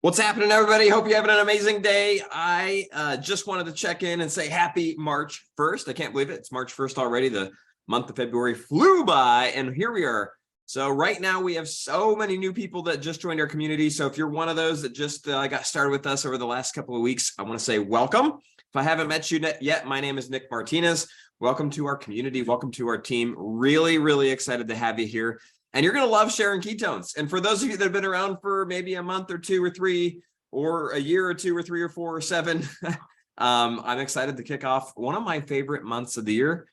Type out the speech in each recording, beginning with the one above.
What's happening, everybody? Hope you're having an amazing day. I just wanted to check in and say happy March 1st. I can't believe it. It's March 1st already. The month of February flew by, and here we are. So right now we have so many new people that just joined our community. So if you're one of those that just got started with us over the last couple of weeks, I want to say welcome. If I haven't met you yet, my name is Nick Martinez. Welcome to our community. Welcome to our team. Really, really excited to have you here. And you're going to love sharing ketones. And for those of you that have been around for maybe a month or two or three, or a year or two or three or four or seven, I'm excited to kick off one of my favorite months of the year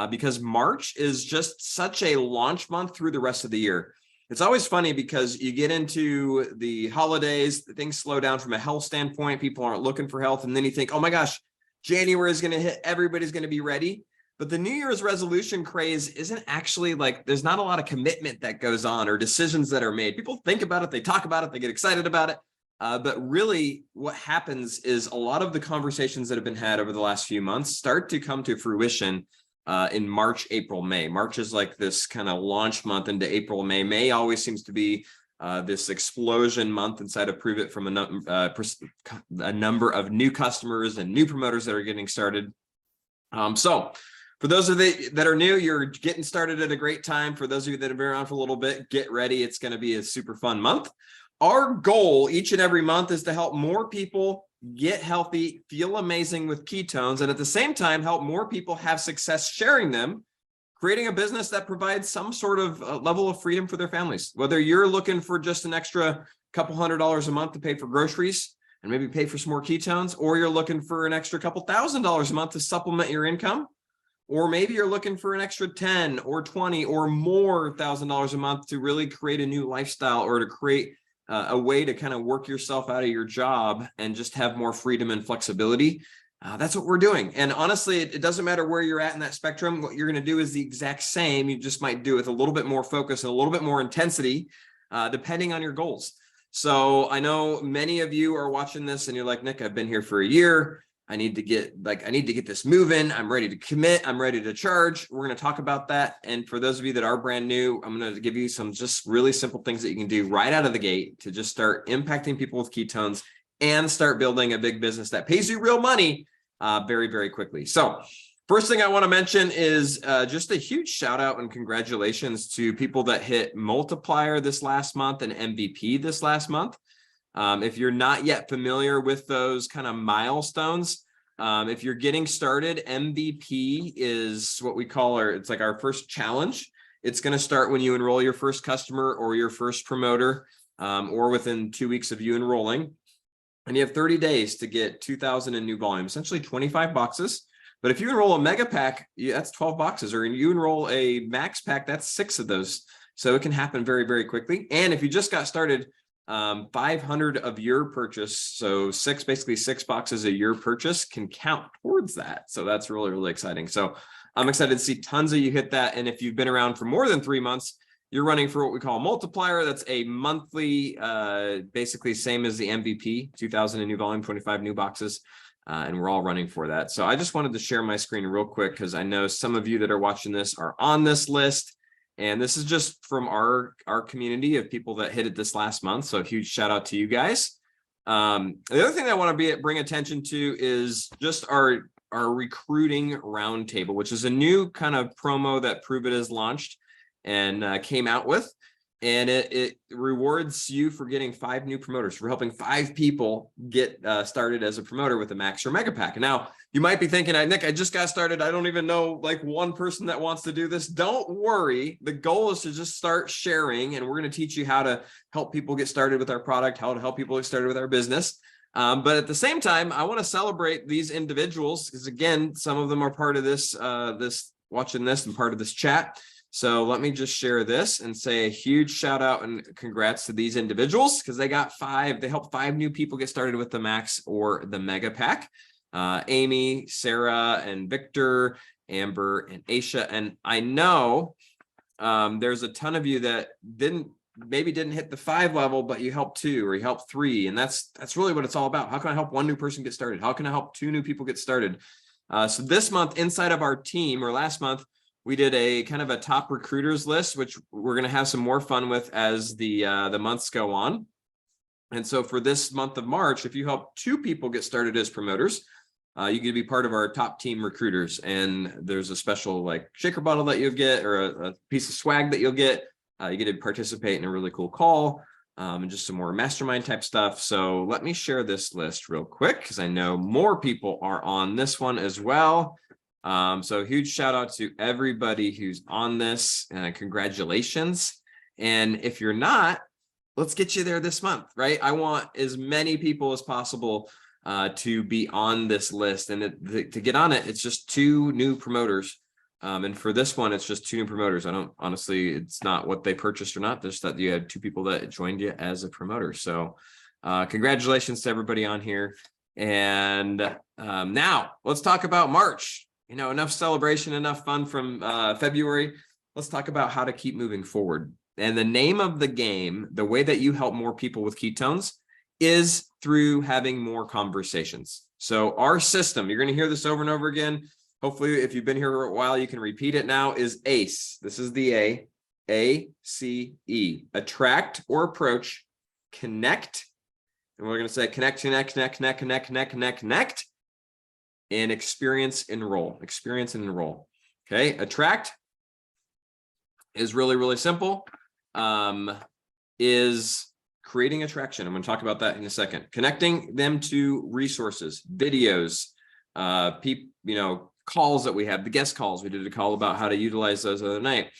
because March is just such a launch month through the rest of the year. It's always funny because you get into the holidays, things slow down from a health standpoint. People aren't looking for health. And then you think, oh my gosh, January is going to hit. Everybody's going to be ready. But the New Year's resolution craze isn't actually like, there's not a lot of commitment that goes on or decisions that are made. People think about it, they talk about it, they get excited about it. But really what happens is a lot of the conversations that have been had over the last few months start to come to fruition in March, April, May. March is like this kind of launch month into April, May. May always seems to be this explosion month inside of Prove It from a number of new customers and new promoters that are getting started. So for those of you that are new, you're getting started at a great time. For those of you that have been around for a little bit, get ready. It's going to be a super fun month. Our goal each and every month is to help more people get healthy, feel amazing with ketones, and at the same time, help more people have success sharing them, creating a business that provides some sort of level of freedom for their families. Whether you're looking for just an extra couple $100s a month to pay for groceries and maybe pay for some more ketones, or you're looking for an extra couple $1,000s a month to supplement your income, or maybe you're looking for an extra 10 or 20 or more $1,000s a month to really create a new lifestyle or to create a way to kind of work yourself out of your job and just have more freedom and flexibility. That's what we're doing. And honestly, it doesn't matter where you're at in that spectrum. What you're going to do is the exact same. You just might do it with a little bit more focus and a little bit more intensity, depending on your goals. So I know many of you are watching this and you're like, Nick, I've been here for a year. I need to get this moving. I'm ready to commit. I'm ready to charge. We're going to talk about that. And for those of you that are brand new, I'm going to give you some just really simple things that you can do right out of the gate to just start impacting people with ketones and start building a big business that pays you real money very, very quickly. So first thing I want to mention is just a huge shout out and congratulations to people that hit multiplier this last month and MVP this last month. If you're not yet familiar with those kind of milestones, if you're getting started, MVP is what we call it's like our first challenge. It's going to start when you enroll your first customer or your first promoter, or within 2 weeks of you enrolling. And you have 30 days to get 2,000 in new volume, essentially 25 boxes. But if you enroll a mega pack, that's 12 boxes, or you enroll a max pack, that's 6 of those. So it can happen very, very quickly. And if you just got started, 500 of your purchase, so basically six boxes a year purchase can count towards that. So that's really, really exciting. So I'm excited to see tons of you hit that. And if you've been around for more than 3 months, you're running for what we call a multiplier. That's a monthly, basically same as the MVP, 2,000 in new volume, 25 new boxes. And we're all running for that. So I just wanted to share my screen real quick because I know some of you that are watching this are on this list. And this is just from our community of people that hit it this last month. So a huge shout out to you guys. The other thing I want to bring attention to is just our recruiting roundtable, which is a new kind of promo that Prove It has launched and came out with. And it rewards you for getting 5 new promoters, for helping 5 people get started as a promoter with a max or mega pack. Now, you might be thinking, Nick, I just got started. I don't even know like one person that wants to do this. Don't worry. The goal is to just start sharing, and we're going to teach you how to help people get started with our product, how to help people get started with our business. But at the same time, I want to celebrate these individuals because, again, some of them are part of this, watching this and part of this chat. So let me just share this and say a huge shout out and congrats to these individuals because they helped 5 new people get started with the max or the mega pack. Amy, Sarah, and Victor, Amber, and Aisha. And I know there's a ton of you that didn't hit the 5 level, but you helped 2 or you helped 3. And that's really what it's all about. How can I help 1 new person get started? How can I help 2 new people get started? So this month inside of our team, or last month, we did a kind of a top recruiters list, which we're going to have some more fun with as the months go on. And so for this month of March, if you help 2 people get started as promoters, you get to be part of our top team recruiters. And there's a special like shaker bottle that you'll get, or a piece of swag that you'll get. You get to participate in a really cool call, and just some more mastermind type stuff. So let me share this list real quick, because I know more people are on this one as well. So huge shout out to everybody who's on this, and congratulations. And if you're not, let's get you there this month, right? I want as many people as possible to be on this list. And to get on it, it's just 2 new promoters. And for this one, it's just 2 new promoters. I don't, honestly, it's not what they purchased or not, just that you had 2 people that joined you as a promoter. So congratulations to everybody on here. And now let's talk about March. You know, enough celebration, enough fun from February. Let's talk about how to keep moving forward. And the name of the game, the way that you help more people with ketones, is through having more conversations. So our system, you're going to hear this over and over again. Hopefully, if you've been here for a while, you can repeat it now, is ACE. This is the A-C-E. Attract or approach, connect. And we're going to say connect, connect, connect, connect, connect, connect, connect, connect, and experience, enroll. Experience and enroll. Okay, attract is really, really simple. Is creating attraction. I'm going to talk about that in a second. Connecting them to resources, videos, calls that we have, the guest calls. We did a call about how to utilize those the other night.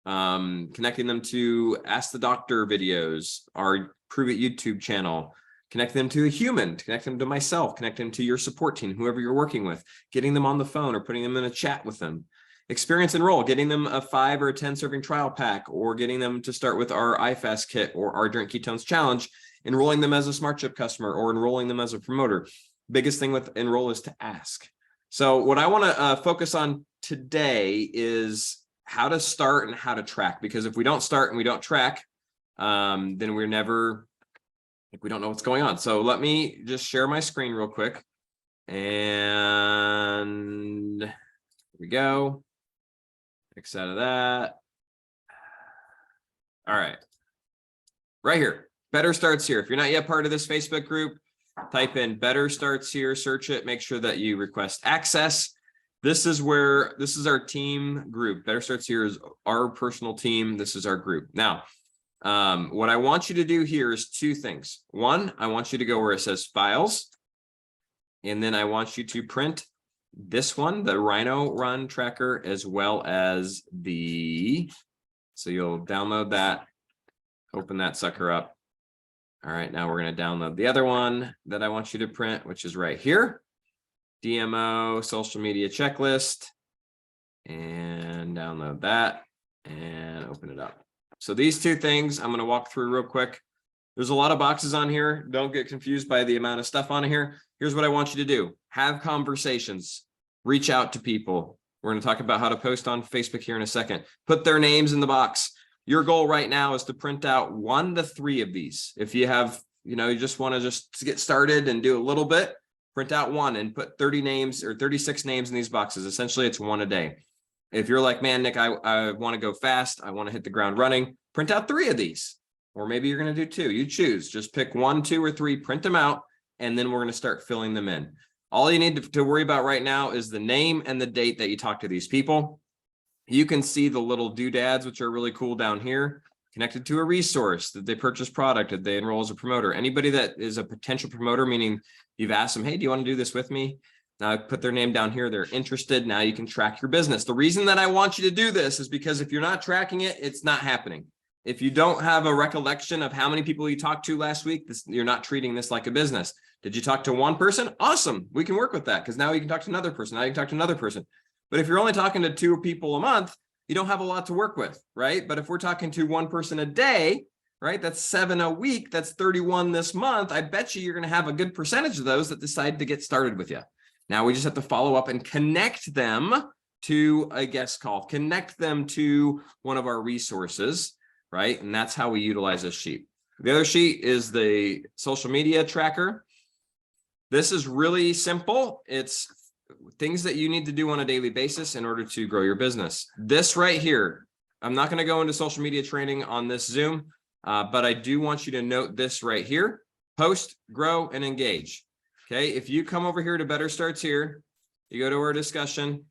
Connecting them to Ask the Doctor videos, our Prove It YouTube channel. Connect them to a human, connect them to myself, connect them to your support team, whoever you're working with, getting them on the phone or putting them in a chat with them. Experience enroll, getting them a 5 or 10 serving trial pack, or getting them to start with our iFast kit or our Drink Ketones Challenge, enrolling them as a SmartChip customer or enrolling them as a promoter. Biggest thing with enroll is to ask. So what I want to focus on today is how to start and how to track, because if we don't start and we don't track, then we're never, we don't know what's going on. So let me just share my screen real quick. And here we go. X out of that. All right. Right here. Better Starts Here. If you're not yet part of this Facebook group, type in Better Starts Here, search it, make sure that you request access. This is our team group. Better Starts Here is our personal team. This is our group. Now, what I want you to do here is 2 things. One, I want you to go where it says Files, and then I want you to print this one, the Rhino Run tracker, as well as so you'll download that, open that sucker up. All right, now we're going to download the other one that I want you to print, which is right here. DMO social media checklist, and download that and open it up. So these 2 things I'm going to walk through real quick. There's a lot of boxes on here. Don't get confused by the amount of stuff on here. Here's what I want you to do. Have conversations. Reach out to people. We're going to talk about how to post on Facebook here in a second. Put their names in the box. Your goal right now is to print out 1 to 3 of these. If you have, you just want to just get started and do a little bit, print out 1 and put 30 names or 36 names in these boxes. Essentially, it's 1 a day. If you're like, man, Nick, I want to go fast, I want to hit the ground running, print out 3 of these. Or maybe you're going to do 2. You choose. Just pick 1, 2, or 3, print them out, and then we're going to start filling them in. All you need to worry about right now is the name and the date that you talk to these people. You can see the little doodads, which are really cool down here, connected to a resource. Did they purchase product? Did they enroll as a promoter? Anybody that is a potential promoter, meaning you've asked them, hey, do you want to do this with me? Now I put their name down here. They're interested. Now you can track your business. The reason that I want you to do this is because if you're not tracking it, it's not happening. If you don't have a recollection of how many people you talked to last week, you're not treating this like a business. Did you talk to 1 person? Awesome. We can work with that, because now you can talk to another person. Now you can talk to another person. But if you're only talking to 2 people a month, you don't have a lot to work with, right? But if we're talking to 1 person a day, right, that's 7 a week, that's 31 this month. I bet you're going to have a good percentage of those that decide to get started with you. Now we just have to follow up and connect them to a guest call, connect them to one of our resources, right? And that's how we utilize this sheet. The other sheet is the social media tracker. This is really simple. It's things that you need to do on a daily basis in order to grow your business. This right here, I'm not going to go into social media training on this Zoom, but I do want you to note this right here. Post, grow, and engage. Okay, if you come over here to Better Starts Here, you go to our discussion,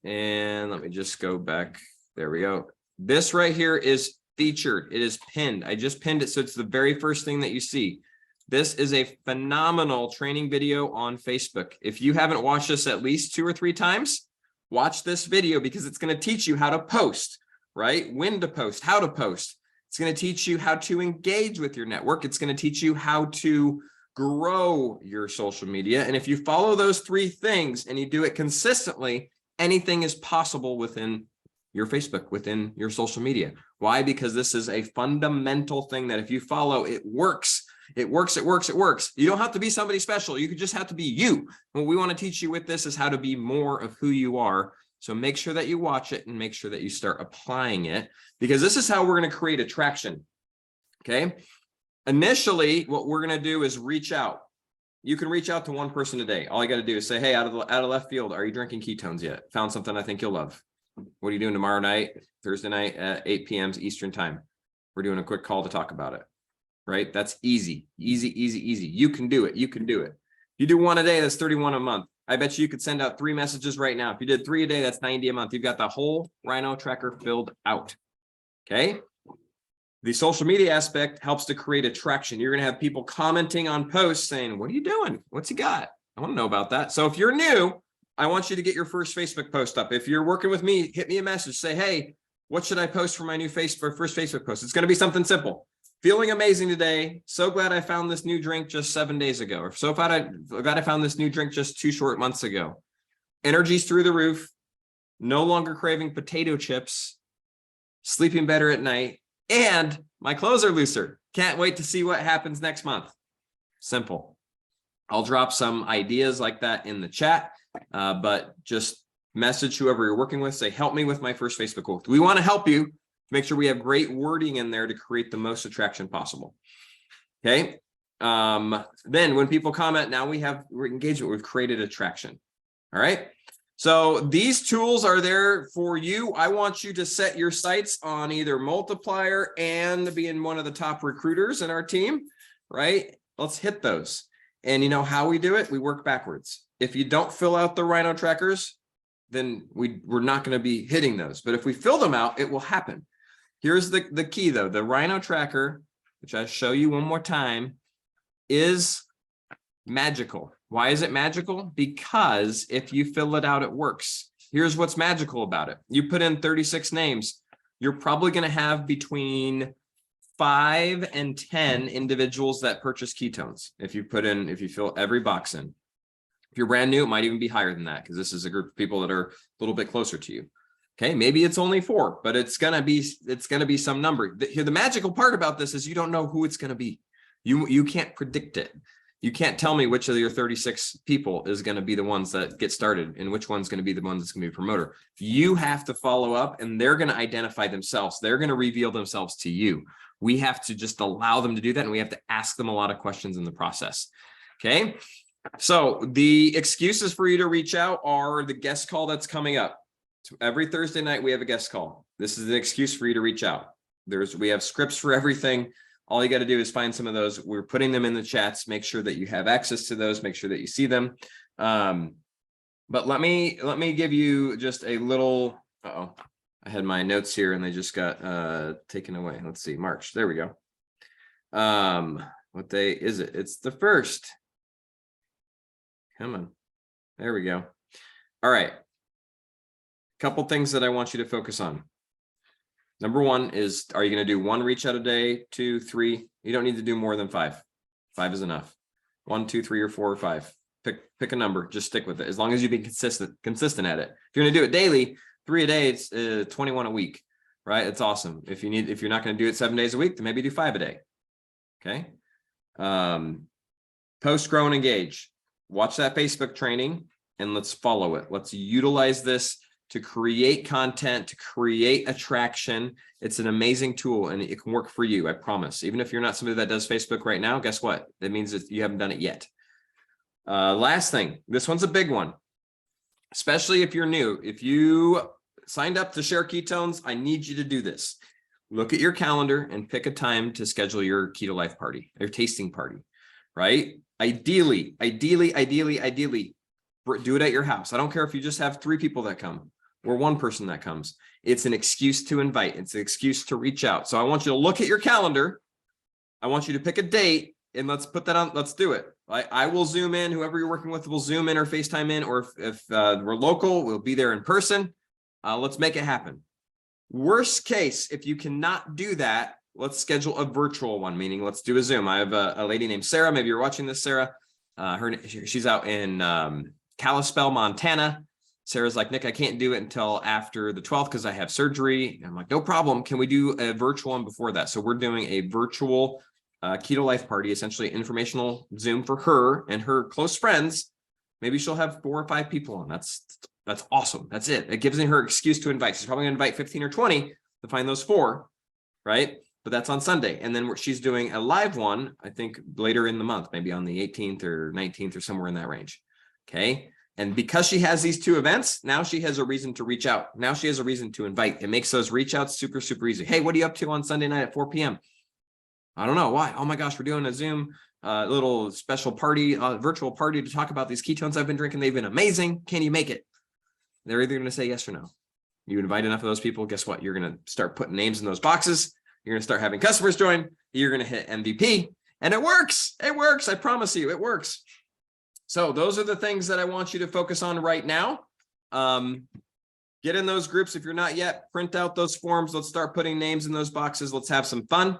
and let me just go back. There we go. This right here is featured. It is pinned. I just pinned it, so it's the very first thing that you see. This is a phenomenal training video on Facebook. If you haven't watched this at least 2 or 3 times, watch this video because it's going to teach you how to post, right? When to post, how to post. It's going to teach you how to engage with your network. It's going to teach you how to grow your social media. And if you follow those 3 things and you do it consistently, anything is possible within your Facebook, within your social media. Why? Because this is a fundamental thing that if you follow, it works. It works, it works, it works. You don't have to be somebody special. You could just have to be you. What we want to teach you with this is how to be more of who you are. So make sure that you watch it and make sure that you start applying it, because this is how we're going to create attraction. Okay. Initially, what we're going to do is reach out. You can reach out to one person a day. All you got to do is say, hey, out of left field, are you drinking ketones yet? Found something I think you'll love. What are you doing tomorrow night, Thursday night at 8 p.m. Eastern time? We're doing a quick call to talk about it. Right? That's easy, easy, easy, easy. You can do it. You can do it. You do 1 a day, that's 31 a month. I bet you could send out 3 messages right now. If you did 3 a day, that's 90 a month. You've got the whole Rhino tracker filled out. Okay. The social media aspect helps to create attraction. You're going to have people commenting on posts saying, what are you doing? What's he got? I want to know about that. So if you're new, I want you to get your first Facebook post up. If you're working with me, hit me a message. Say, hey, what should I post for my new first Facebook post? It's going to be something simple. Feeling amazing today. So glad I found this new drink just 7 days ago. Or so glad I found this new drink just 2 short months ago. Energy's through the roof. No longer craving potato chips. Sleeping better at night. And my clothes are looser. Can't wait to see what happens next month. Simple. I'll drop some ideas like that in the chat, but just message whoever you're working with. Say, help me with my first Facebook post. We want to help you. Make sure we have great wording in there to create the most attraction possible. Okay. Then when people comment, now we're engagement. We've created attraction. All right. So these tools are there for you. I want you to set your sights on either multiplier and being one of the top recruiters in our team, right? Let's hit those. And you know how we do it? We work backwards. If you don't fill out the Rhino trackers, then we're not going to be hitting those. But if we fill them out, it will happen. Here's the key though. The Rhino tracker, which I'll show you one more time, is magical. Why is it magical? Because if you fill it out, it works. Here's what's magical about it. You put in 36 names. You're probably going to have between 5 and 10 individuals that purchase ketones. If you fill every box in. If you're brand new, it might even be higher than that because this is a group of people that are a little bit closer to you. Okay, maybe it's only 4, but it's gonna be some number. The magical part about this is you don't know who it's gonna be. You can't predict it. You can't tell me which of your 36 people is gonna be the ones that get started and which one's gonna be the one that's gonna be a promoter. You have to follow up, and they're gonna identify themselves. They're gonna reveal themselves to you. We have to just allow them to do that, and we have to ask them a lot of questions in the process. Okay, so the excuses for you to reach out are the guest call that's coming up. So every Thursday night, we have a guest call. This is an excuse for you to reach out. We have scripts for everything. All you got to do is find some of those. We're putting them in the chats. Make sure that you have access to those. Make sure that you see them. But let me give you just a little. I had my notes here and they just got taken away. Let's see, March. There we go. What day is it? It's the 1st. Come on. There we go. All right. Couple things that I want you to focus on. Number 1 is, are you going to do 1 reach out a day, 2, 3? You don't need to do more than 5. 5 is enough. 1, 2, 3, or 4 or 5. Pick a number. Just stick with it. As long as you be consistent at it. If you're going to do it daily, 3 a day, it's 21 a week, right? It's awesome. If you're not going to do it 7 days a week, then maybe do 5 a day. Okay. Post, grow, and engage. Watch that Facebook training and let's follow it. Let's utilize this to create content, to create attraction. It's an amazing tool and it can work for you, I promise. Even if you're not somebody that does Facebook right now, guess what? That means that you haven't done it yet. Last thing, this one's a big one, especially if you're new. If you signed up to Share Ketones, I need you to do this. Look at your calendar and pick a time to schedule your Keto Life party, your tasting party. right? Ideally, do it at your house. I don't care if you just have 3 people that come or 1 person that comes. It's an excuse to invite. It's an excuse to reach out. So I want you to look at your calendar. I want you to pick a date and let's put that on. Let's do it. I will Zoom in. Whoever you're working with will Zoom in or FaceTime in, or if we're local, we'll be there in person. Let's make it happen. Worst case, if you cannot do that, let's schedule a virtual one, meaning let's do a Zoom. I have a lady named Sarah. Maybe you're watching this, Sarah. She's out in Kalispell, Montana. Sarah's like, Nick, I can't do it until after the 12th because I have surgery. I'm like, no problem. Can we do a virtual one before that? So we're doing a virtual Keto Life party, essentially informational Zoom for her and her close friends. Maybe she'll have 4 or 5 people on. That's awesome. That's it. It gives her excuse to invite. She's probably going to invite 15 or 20 to find those 4, right? But that's on Sunday. And then she's doing a live one, I think later in the month, maybe on the 18th or 19th or somewhere in that range. Okay. And because she has these 2 events, now she has a reason to reach out. Now she has a reason to invite. It makes those reach outs super, super easy. Hey, what are you up to on Sunday night at 4 p.m.? I don't know why. Oh my gosh, we're doing a Zoom little special party, virtual party to talk about these ketones I've been drinking. They've been amazing. Can you make it? They're either going to say yes or no. You invite enough of those people, guess what? You're going to start putting names in those boxes. You're going to start having customers join. You're going to hit MVP. And it works. It works. I promise you, it works. So those are the things that I want you to focus on right now. Get in those groups. If you're not yet, print out those forms. Let's start putting names in those boxes. Let's have some fun.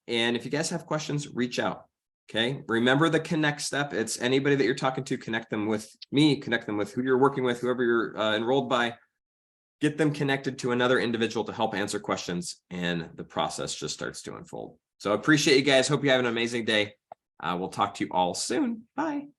And if you guys have questions, reach out. Okay. Remember the connect step. It's anybody that you're talking to, connect them with me, connect them with who you're working with, whoever you're enrolled by. Get them connected to another individual to help answer questions, and the process just starts to unfold. So I appreciate you guys. Hope you have an amazing day. We'll talk to you all soon. Bye.